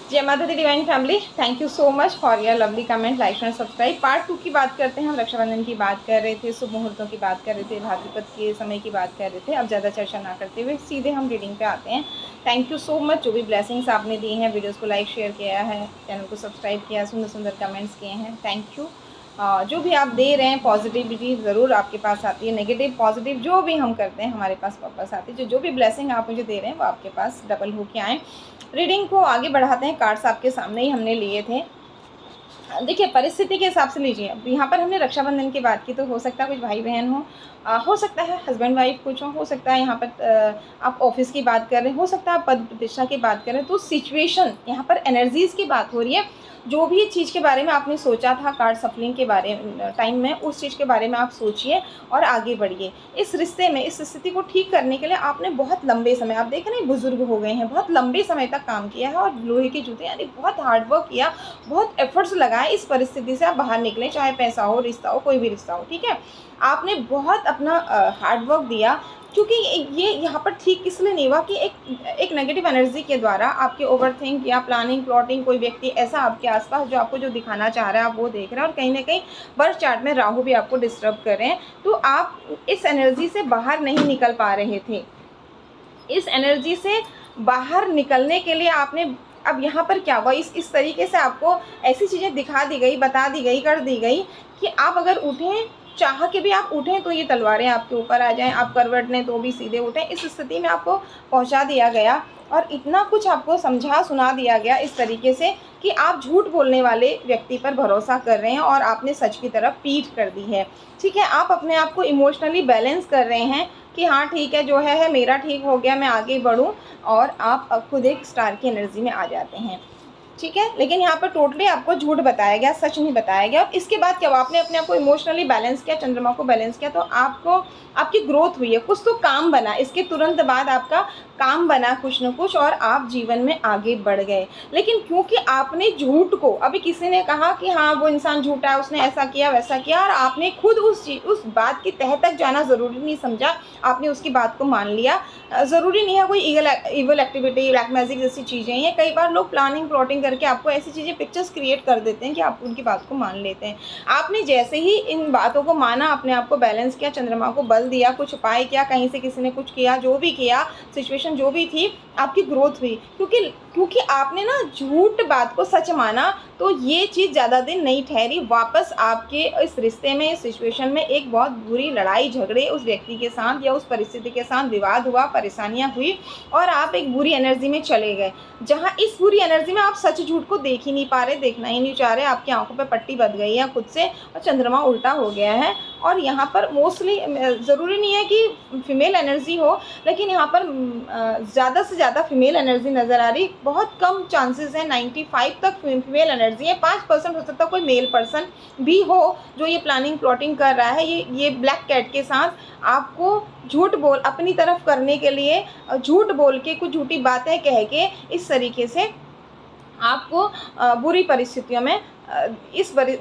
जय माता दी divine family, thank you so much for your lovely comment, like and subscribe. Part 2 की बात करते हैं। हम रक्षाबंधन की बात कर रहे थे, शुभ मुहूर्तों की बात कर रहे थे, भाद्रपद के समय की बात कर रहे थे। अब ज़्यादा चर्चा ना करते हुए सीधे हम रीडिंग पे आते हैं। थैंक यू सो मच जो भी ब्लेसिंग्स आपने दी हैं, वीडियोज़ को लाइक शेयर किया है, चैनल को सब्सक्राइब किया, सुंदर सुंदर कमेंट्स किए हैं, थैंक यू। जो भी आप दे रहे हैं पॉजिटिविटी ज़रूर आपके पास आती है, नेगेटिव पॉजिटिव जो भी हम करते हैं हमारे पास वापस आती है। जो भी ब्लेसिंग आप मुझे दे रहे हैं वो आपके पास डबल होके आएँ। रीडिंग को आगे बढ़ाते हैं। कार्ड्स आपके सामने ही हमने लिए थे। देखिए, परिस्थिति के हिसाब से लीजिए। अब यहाँ पर हमने रक्षाबंधन की बात की, तो हो सकता है कुछ भाई बहन हो सकता है हस्बैंड वाइफ कुछ हो सकता है यहाँ पर आप ऑफिस की बात कर रहे हैं, हो सकता है आप पद प्रतिष्ठा की बात कर रहे हैं। तो सिचुएशन यहाँ पर एनर्जीज़ की बात हो रही है। जो भी चीज़ के बारे में आपने सोचा था कार्ड सफलिंग के बारे टाइम में, उस चीज़ के बारे में आप सोचिए और आगे बढ़िए। इस रिश्ते में इस स्थिति को ठीक करने के लिए आपने बहुत लंबे समय, आप देखें ना बुजुर्ग हो गए हैं, बहुत लंबे समय तक काम किया है और लोहे के जूते यानी बहुत हार्ड वर्क किया, बहुत एफर्ट्स लगाए इस परिस्थिति से आप बाहर निकलें। चाहे पैसा हो, रिश्ता हो, कोई भी रिश्ता हो, ठीक है। आपने बहुत अपना हार्ड वर्क दिया, क्योंकि ये यहाँ पर ठीक इसलिए नहीं हुआ कि एक नेगेटिव एनर्जी के द्वारा आपके ओवरथिंक या प्लानिंग प्लॉटिंग कोई व्यक्ति ऐसा आपके आसपास जो आपको जो दिखाना चाह रहा है आप वो देख रहे हैं, और कहीं ना कहीं बर्थ चार्ट में राहु भी आपको डिस्टर्ब कर रहे हैं। तो आप इस एनर्जी से बाहर नहीं निकल पा रहे थे। इस एनर्जी से बाहर निकलने के लिए आपने, अब यहाँ पर क्या हुआ, इस तरीके से आपको ऐसी चीज़ें दिखा दी गई, बता दी गई, कर दी गई कि आप अगर उठें, चाह के भी आप उठें तो ये तलवारें आपके ऊपर आ जाएं, आप करवट लें तो भी सीधे उठें। इस स्थिति में आपको पहुंचा दिया गया और इतना कुछ आपको समझा सुना दिया गया इस तरीके से कि आप झूठ बोलने वाले व्यक्ति पर भरोसा कर रहे हैं और आपने सच की तरफ पीठ कर दी है, ठीक है। आप अपने आप को इमोशनली बैलेंस कर रहे हैं कि हाँ ठीक है, जो है मेरा ठीक हो गया, मैं आगे बढ़ूं, और आप खुद एक स्टार की एनर्जी में आ जाते हैं, ठीक है। लेकिन यहाँ पर टोटली आपको झूठ बताया गया, सच नहीं बताया गया। इसके बाद क्या हुआ, आपने अपने आप को इमोशनली बैलेंस किया, चंद्रमा को बैलेंस किया, तो आपको आपकी ग्रोथ हुई है, कुछ तो काम बना। इसके तुरंत बाद आपका काम बना कुछ न कुछ और आप जीवन में आगे बढ़ गए। लेकिन क्योंकि आपने झूठ को, अभी किसी ने कहा कि हाँ वो इंसान झूठा है, उसने ऐसा किया वैसा किया, और आपने खुद उस बात की तह तक जाना ज़रूरी नहीं समझा, आपने उसकी बात को मान लिया। ज़रूरी नहीं है कोई इवल एक्टिविटी, ब्लैक मैजिक जैसी चीज़ें हैं। कई बार लोग प्लानिंग प्लॉटिंग करके आपको ऐसी चीज़ें पिक्चर्स क्रिएट कर देते हैं कि आप उनकी बात को मान लेते हैं। आपने जैसे ही इन बातों को माना, अपने आप को बैलेंस किया, चंद्रमा को बल दिया, कुछ उपाय किया, कहीं से किसी ने कुछ किया, जो भी किया, सिचुएशन जो भी थी, आपकी ग्रोथ हुई। क्योंकि आपने ना झूठ बात को सच माना, तो ये चीज़ ज़्यादा दिन नहीं ठहरी। वापस आपके इस रिश्ते में, इस सिचुएशन में एक बहुत बुरी लड़ाई झगड़े उस व्यक्ति के साथ या उस परिस्थिति के साथ विवाद हुआ, परेशानियां हुई और आप एक बुरी एनर्जी में चले गए, जहां इस बुरी एनर्जी में आप सच झूठ को देख ही नहीं पा रहे, देखना ही नहीं चाह रहे। आपकी आंखों पे पट्टी बंध गई है खुद से और चंद्रमा उल्टा हो गया है। और यहाँ पर मोस्टली ज़रूरी नहीं है कि फीमेल एनर्जी हो, लेकिन यहाँ पर ज़्यादा से ज़्यादा फीमेल एनर्जी नज़र आ रही। बहुत कम चांसेस हैं, 95 तक फीमेल एनर्जी है, 5% हो सकता है कोई मेल पर्सन भी हो जो ये प्लानिंग प्लॉटिंग कर रहा है। ये ब्लैक कैट के साथ आपको झूठ बोल अपनी तरफ करने के लिए, झूठ बोल के, कुछ झूठी बातें कह के इस तरीके से आपको बुरी परिस्थितियों में,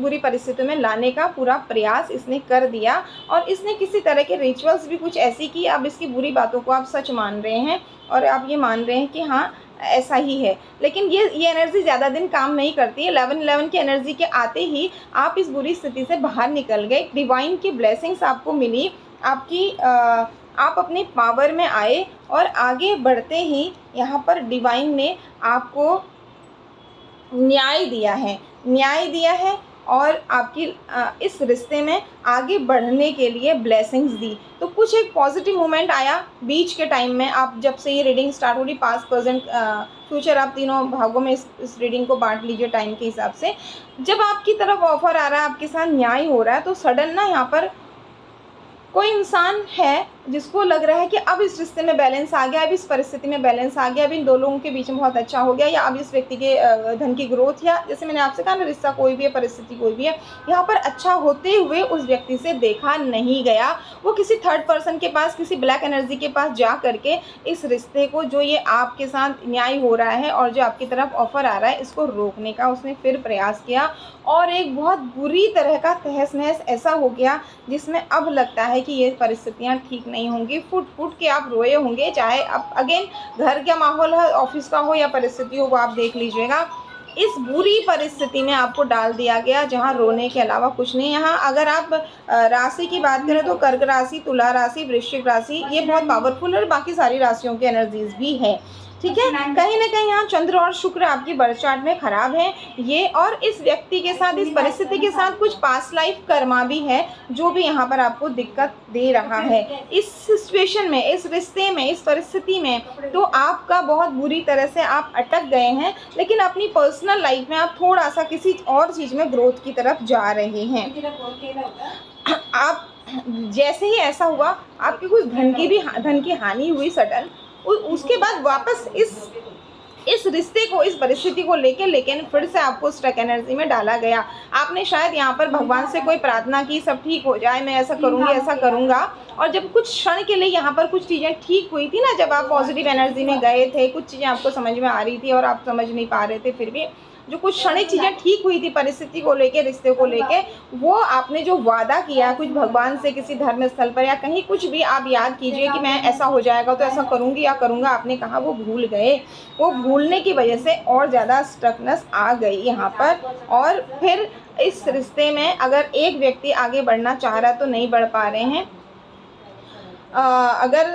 बुरी परिस्थितियों में लाने का पूरा प्रयास इसने कर दिया। और इसने किसी तरह के रिचुअल्स भी कुछ ऐसी की, अब इसकी बुरी बातों को आप सच मान रहे हैं और आप ये मान रहे हैं कि हाँ ऐसा ही है। लेकिन ये एनर्जी ज़्यादा दिन काम नहीं करती है। 11-11 की एनर्जी के आते ही आप इस बुरी स्थिति से बाहर निकल गए। डिवाइन की ब्लेसिंग्स आपको मिली, आप अपनी पावर में आए और आगे बढ़ते ही यहाँ पर डिवाइन ने आपको न्याय दिया है और आपकी इस रिश्ते में आगे बढ़ने के लिए ब्लेसिंग्स दी। तो कुछ एक पॉजिटिव मोमेंट आया बीच के टाइम में। आप जब से ये रीडिंग स्टार्ट हो रही, पास्ट प्रेजेंट फ्यूचर, आप तीनों भागों में इस रीडिंग को बांट लीजिए टाइम के हिसाब से। जब आपकी तरफ ऑफर आ रहा है, आपके साथ न्याय हो रहा है, तो सडन ना यहाँ पर कोई इंसान है जिसको लग रहा है कि अब इस रिश्ते में बैलेंस आ गया, अब इस परिस्थिति में बैलेंस आ गया, अब इन दो लोगों के बीच में बहुत अच्छा हो गया, या अब इस व्यक्ति के धन की ग्रोथ, या जैसे मैंने आपसे कहा ना, रिश्ता कोई भी है, परिस्थिति कोई भी है, यहाँ पर अच्छा होते हुए उस व्यक्ति से देखा नहीं गया। वो किसी थर्ड पर्सन के पास, किसी ब्लैक एनर्जी के पास जा करके इस रिश्ते को, जो ये आपके साथ न्याय हो रहा है और जो आपकी तरफ ऑफर आ रहा है, इसको रोकने का उसने फिर प्रयास किया और एक बहुत बुरी तरह का तहस नहस ऐसा हो गया जिसमें अब लगता है कि ये परिस्थितियाँ ठीक नहीं होंगी, फुट फुट के आप रोए होंगे। चाहे अब अगेन घर का माहौल है, ऑफिस का हो या परिस्थिति हो, वो आप देख लीजिएगा। इस बुरी परिस्थिति में आपको डाल दिया गया जहाँ रोने के अलावा कुछ नहीं। यहाँ अगर आप राशि की बात करें तो कर्क राशि, तुला राशि, वृश्चिक राशि, ये बहुत पावरफुल और बाकी सारी राशियों की एनर्जीज भी है, ठीक है। कहीं ना कहीं यहाँ चंद्र और शुक्र आपकी बर्थ चार्ट में खराब है ये, और इस व्यक्ति के साथ, इस परिस्थिति के साथ कुछ पास्ट लाइफ कर्मा भी है जो भी यहाँ पर आपको दिक्कत दे रहा है। इस सिचुएशन में, इस रिश्ते में, इस परिस्थिति में तो आपका बहुत बुरी तरह से आप अटक गए हैं, लेकिन अपनी पर्सनल लाइफ में आप थोड़ा सा किसी और चीज़ में ग्रोथ की तरफ जा रहे हैं। आप जैसे ही ऐसा हुआ, आपके कुछ धन की हानि हुई सडन, उसके बाद वापस इस रिश्ते को, इस परिस्थिति को लेकिन फिर से आपको स्टक एनर्जी में डाला गया। आपने शायद यहाँ पर भगवान से कोई प्रार्थना की, सब ठीक हो जाए, मैं ऐसा करूँगी, ऐसा करूँगा, और जब कुछ क्षण के लिए यहाँ पर कुछ चीज़ें ठीक हुई थी ना, जब आप पॉजिटिव एनर्जी में गए थे, कुछ चीज़ें आपको समझ में आ रही थी और आप समझ नहीं पा रहे थे, फिर भी जो कुछ क्षणिक चीज़ें ठीक हुई थी परिस्थिति को लेके, रिश्ते को लेके, वो आपने जो वादा किया कुछ भगवान से, किसी धर्म स्थल पर या कहीं, कुछ भी आप याद कीजिए कि मैं ऐसा हो जाएगा तो ऐसा करूँगी या करूँगा, आपने कहा, वो भूल गए। वो भूलने की वजह से और ज़्यादा स्ट्रकनेस आ गई यहाँ पर, और फिर इस रिश्ते में अगर एक व्यक्ति आगे बढ़ना चाह रहा तो नहीं बढ़ पा रहे हैं। अगर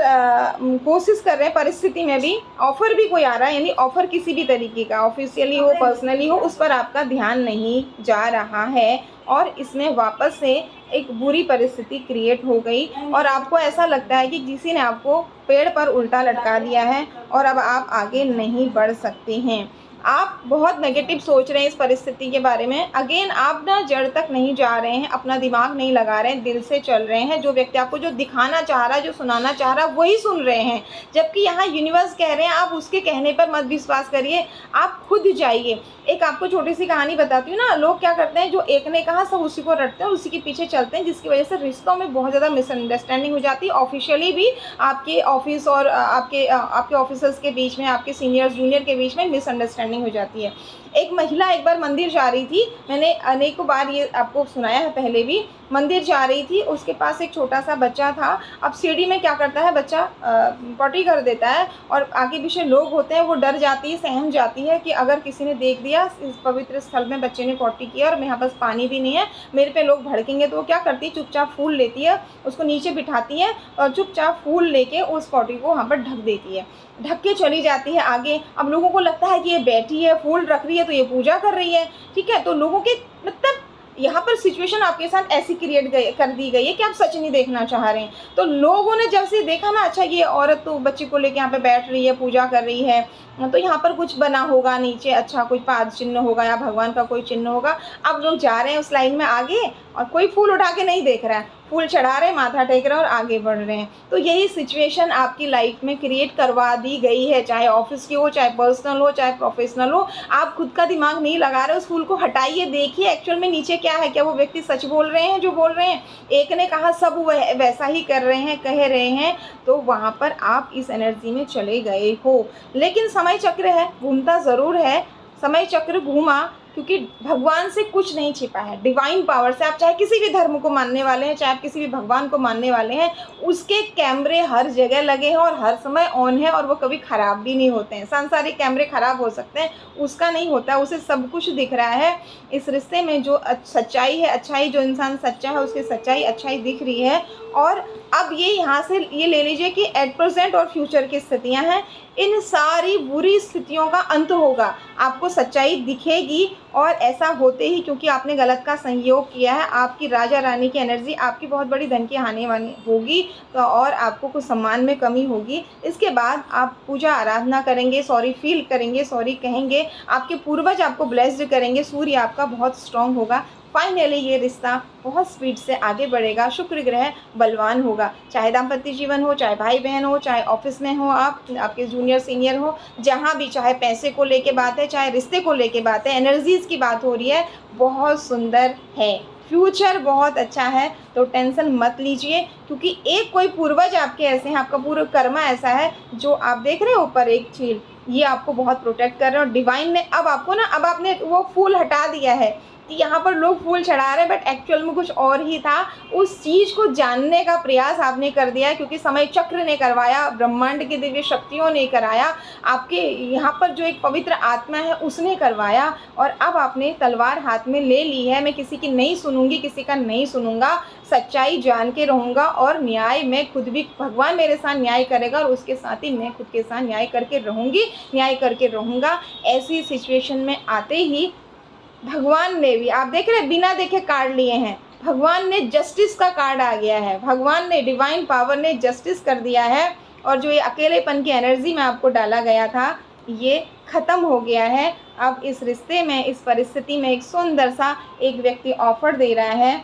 कोशिश कर रहे हैं, परिस्थिति में भी ऑफ़र भी कोई आ रहा है, यानी ऑफ़र किसी भी तरीके का, ऑफिशियली हो, पर्सनली हो, उस पर आपका ध्यान नहीं जा रहा है, और इसमें वापस से एक बुरी परिस्थिति क्रिएट हो गई, और आपको ऐसा लगता है कि किसी ने आपको पेड़ पर उल्टा लटका दिया है और अब आप आगे नहीं बढ़ सकते हैं। आप बहुत नेगेटिव सोच रहे हैं इस परिस्थिति के बारे में। अगेन आप ना जड़ तक नहीं जा रहे हैं, अपना दिमाग नहीं लगा रहे हैं, दिल से चल रहे हैं। जो व्यक्ति आपको जो दिखाना चाह रहा है, जो सुनाना चाह रहा है, वही सुन रहे हैं, जबकि यहाँ यूनिवर्स कह रहे हैं आप उसके कहने पर मत विश्वास करिए, आप खुद जाइए। एक आपको छोटी सी कहानी बताती हूँ ना, लोग क्या करते हैं, जो एक ने कहा सब उसी को रटते हैं, उसी के पीछे चलते हैं, जिसकी वजह से रिश्तों में बहुत ज़्यादा मिसअंडरस्टैंडिंग हो जाती है। ऑफिशियली भी आपके ऑफिस और आपके ऑफिसर्स के बीच में, आपके सीनियर जूनियर के बीच में मिसअंडरस्टैंडिंग हो जाती है। एक महिला एक बार मंदिर जा रही थी, मैंने अनेकों बार ये आपको सुनाया है पहले भी, मंदिर जा रही थी, उसके पास एक छोटा सा बच्चा था। अब सीढ़ी में क्या करता है बच्चा, पॉटी कर देता है, और आगे पीछे लोग होते हैं, वो डर जाती है, सहम जाती है कि अगर किसी ने देख दिया इस पवित्र स्थल में बच्चे ने पॉटी किया और यहाँ पास पानी भी नहीं है, मेरे पे लोग भड़केंगे, तो वो क्या करती है, चुपचाप फूल लेती है, उसको नीचे बिठाती है और चुपचाप फूल लेके उस पॉटी को वहाँ पर ढक देती है, ढक के चली जाती है आगे। अब लोगों को लगता है कि ये बैठी है, फूल रख रही है, तो ये पूजा कर रही है, ठीक है। तो लोगों के मतलब यहाँ पर सिचुएशन आपके साथ ऐसी क्रिएट कर दी गई है कि आप सच नहीं देखना चाह रहे हैं। तो लोगों ने जब से देखा ना, अच्छा ये औरत तो बच्चे को लेके यहाँ पे बैठ रही है, पूजा कर रही है, तो यहाँ पर कुछ बना होगा नीचे, अच्छा कुछ पाद चिन्ह होगा या भगवान का कोई चिन्ह होगा। अब लोग जा रहे हैं उस लाइन में आगे, और कोई फूल उठा के नहीं देख रहा है, फूल चढ़ा रहे हैं, माथा टेक रहे हैं और आगे बढ़ रहे हैं। तो यही सिचुएशन आपकी लाइफ में क्रिएट करवा दी गई है, चाहे ऑफिस की हो, चाहे पर्सनल हो, चाहे प्रोफेशनल हो। आप खुद का दिमाग नहीं लगा रहे, उस फूल को हटाइए, देखिए एक्चुअल में नीचे क्या है, क्या वो व्यक्ति सच बोल रहे हैं जो बोल रहे हैं। एक ने कहा सब वैसा ही कर रहे हैं, कह रहे हैं, तो वहाँ पर आप इस एनर्जी में चले गए हो। लेकिन समय चक्र है, घूमता ज़रूर है, समय चक्र घूमा, क्योंकि भगवान से कुछ नहीं छिपा है। डिवाइन पावर से, आप चाहे किसी भी धर्म को मानने वाले हैं, चाहे आप किसी भी भगवान को मानने वाले हैं, उसके कैमरे हर जगह लगे हैं और हर समय ऑन है, और वो कभी ख़राब भी नहीं होते हैं। सांसारिक कैमरे ख़राब हो सकते हैं, उसका नहीं होता, उसे सब कुछ दिख रहा है। इस रिश्ते में जो सच्चाई है, अच्छाई, जो इंसान सच्चा है उसकी सच्चाई, अच्छाई दिख रही है। और अब ये यहाँ से ये ले लीजिए कि एट प्रेजेंट और फ्यूचर की स्थितियाँ हैं, इन सारी बुरी स्थितियों का अंत होगा, आपको सच्चाई दिखेगी। और ऐसा होते ही, क्योंकि आपने गलत का संयोग किया है, आपकी राजा रानी की एनर्जी, आपकी बहुत बड़ी धन की हानि वानी होगी, तो और आपको कुछ सम्मान में कमी होगी। इसके बाद आप पूजा आराधना करेंगे, सॉरी फील करेंगे, सॉरी कहेंगे, आपके पूर्वज आपको ब्लेस्ड करेंगे, सूर्य आपका बहुत स्ट्रांग होगा। फाइनली ये रिश्ता बहुत स्पीड से आगे बढ़ेगा, शुक्र ग्रह बलवान होगा। चाहे दाम्पत्य जीवन हो, चाहे भाई बहन हो, चाहे ऑफिस में हो, आपके जूनियर सीनियर हो, जहाँ भी, चाहे पैसे को लेके बात है, चाहे रिश्ते को लेके बात है, एनर्जीज़ की बात हो रही है, बहुत सुंदर है, फ्यूचर बहुत अच्छा है। तो टेंशन मत लीजिए, क्योंकि एक कोई पूर्वज आपके ऐसे हैं, आपका पूरा कर्मा ऐसा है, जो आप देख रहे हो ऊपर एक चील, ये आपको बहुत प्रोटेक्ट कर रहे हैं। और डिवाइन ने अब आपको ना, अब आपने वो फूल हटा दिया है, यहाँ पर लोग फूल चढ़ा रहे हैं बट एक्चुअल में कुछ और ही था। उस चीज़ को जानने का प्रयास आपने कर दिया है, क्योंकि समय चक्र ने करवाया, ब्रह्मांड की दिव्य शक्तियों ने कराया, आपके यहाँ पर जो एक पवित्र आत्मा है उसने करवाया, और अब आपने तलवार हाथ में ले ली है। मैं किसी की नहीं सुनूंगी, किसी का नहीं सुनूंगा, सच्चाई जान के रहूँगा, और न्याय मैं खुद भी, भगवान मेरे साथ न्याय करेगा और उसके साथ ही मैं खुद के साथ न्याय करके रहूँगी, न्याय करके रहूँगा। ऐसी सिचुएशन में आते ही भगवान ने भी, आप देख रहे हैं, बिना देखे कार्ड लिए हैं, भगवान ने जस्टिस का कार्ड आ गया है, भगवान ने, डिवाइन पावर ने जस्टिस कर दिया है, और जो ये अकेलेपन की एनर्जी में आपको डाला गया था ये ख़त्म हो गया है। अब इस रिश्ते में, इस परिस्थिति में एक सुंदर सा एक व्यक्ति ऑफर दे रहा है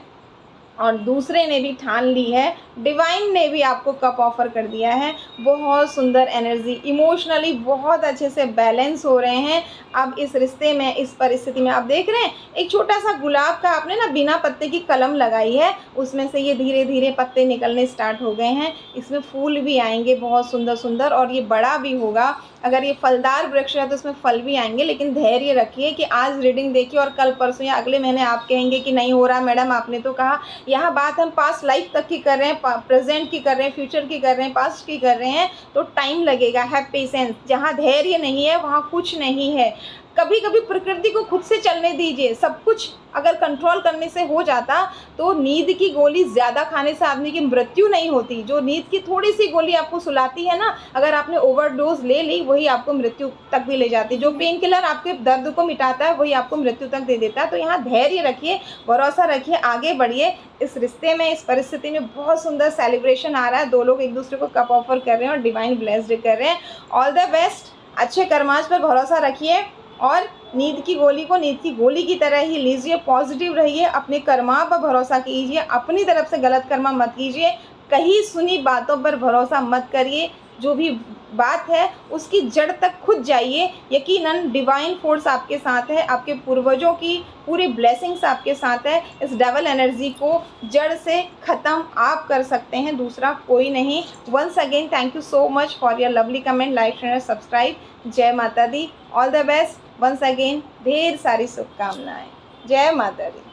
और दूसरे ने भी ठान ली है, डिवाइन ने भी आपको कप ऑफर कर दिया है। बहुत सुंदर एनर्जी, इमोशनली बहुत अच्छे से बैलेंस हो रहे हैं अब इस रिश्ते में, इस परिस्थिति में। आप देख रहे हैं एक छोटा सा गुलाब का आपने ना बिना पत्ते की कलम लगाई है, उसमें से ये धीरे धीरे पत्ते निकलने स्टार्ट हो गए हैं, इसमें फूल भी आएंगे बहुत सुंदर सुंदर, और ये बड़ा भी होगा। अगर ये फलदार वृक्ष है तो इसमें फल भी आएंगे, लेकिन धैर्य रखिए कि आज रीडिंग देखिए और कल परसों या अगले महीने आप कहेंगे कि नहीं हो रहा मैडम, आपने तो कहा। यहाँ बात हम पास्ट लाइफ तक की कर रहे हैं, प्रेजेंट की कर रहे हैं, फ्यूचर की कर रहे हैं, पास्ट की कर रहे हैं, तो टाइम लगेगा। है पेशेंस, जहाँ धैर्य नहीं है वहाँ कुछ नहीं है। कभी कभी प्रकृति को खुद से चलने दीजिए। सब कुछ अगर कंट्रोल करने से हो जाता तो नींद की गोली ज़्यादा खाने से आदमी की मृत्यु नहीं होती। जो नींद की थोड़ी सी गोली आपको सुलाती है ना, अगर आपने ओवरडोज ले ली वही आपको मृत्यु तक भी ले जाती। जो पेन किलर आपके दर्द को मिटाता है वही आपको मृत्यु तक दे देता है। तो यहाँ धैर्य रखिए, भरोसा रखिए, आगे बढ़िए। इस रिश्ते में, इस परिस्थिति में बहुत सुंदर सेलिब्रेशन आ रहा है। दो लोग एक दूसरे को कप ऑफर कर रहे हैं और डिवाइन ब्लेस्ड कर रहे हैं। All the best. अच्छे कर्मांश पर भरोसा रखिए और नींद की गोली को नींद की गोली की तरह ही लीजिए। पॉजिटिव रहिए, अपने कर्मा पर भरोसा कीजिए, अपनी तरफ से गलत कर्मा मत कीजिए, कहीं सुनी बातों पर भरोसा मत करिए। जो भी बात है उसकी जड़ तक खुद जाइए। यकीनन डिवाइन फोर्स आपके साथ है, आपके पूर्वजों की पूरी ब्लेसिंग्स आपके साथ है। इस डेवल एनर्जी को जड़ से ख़त्म आप कर सकते हैं, दूसरा कोई नहीं। Once again thank you so much for your lovely comment, like, share, subscribe. जय माता दी। All the best. Once again ढेर सारी शुभकामनाएं। जय माता दी।